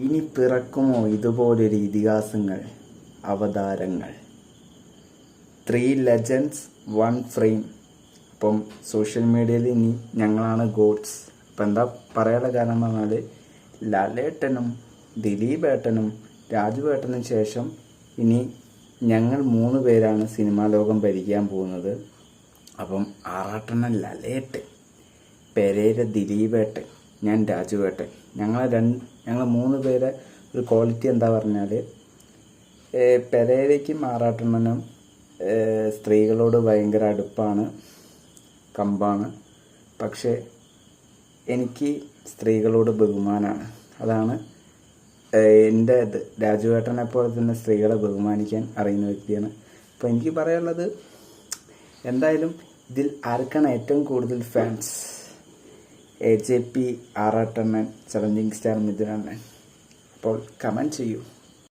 ഇനി പിറക്കുമോ ഇതുപോലൊരു ഇതിഹാസങ്ങൾ, അവതാരങ്ങൾ? 3 legends 1 frame. അപ്പം സോഷ്യൽ മീഡിയയിൽ ഇനി ഞങ്ങളാണ് ഗോഡ്സ്. അപ്പം എന്താ പറയാനുള്ള കാരണം എന്ന് പറഞ്ഞാൽ, ലാലേട്ടനും ദിലീപേട്ടനും രാജുവേട്ടനും ശേഷം ഇനി ഞങ്ങൾ 3 പേരാണ് സിനിമാ ലോകം ഭരിക്കാൻ പോകുന്നത്. അപ്പം ആറാട്ടണ്ണൻ ലാലേട്ടൻ, പെരേര ദിലീപേട്ടൻ, ഞാൻ രാജുവേട്ടൻ. ഞങ്ങൾ 3 പേരെ ഒരു ക്വാളിറ്റി എന്താ പറഞ്ഞാൽ, പെരേരയ്ക്കും ആറാട്ടണ്ണനും സ്ത്രീകളോട് ഭയങ്കര അടുപ്പാണ്, കമ്പാണ്. പക്ഷേ എനിക്ക് സ്ത്രീകളോട് ബഹുമാനമാണ്. അതാണ് എൻ്റെ ഇത്. രാജുവേട്ടനെ പോലെ തന്നെ സ്ത്രീകളെ ബഹുമാനിക്കാൻ അറിയുന്ന വ്യക്തിയാണ്. അപ്പോൾ എനിക്ക് പറയാനുള്ളത്, എന്തായാലും ഇതിൽ ആർക്കാണ് ഏറ്റവും കൂടുതൽ ഫാൻസ്? AJP, ആറാട്ടണ്ണൻ, ചലഞ്ചിങ് സ്റ്റാർ മിഥുനണ്ണൻ. അപ്പോൾ കമൻറ്റ് ചെയ്യൂ.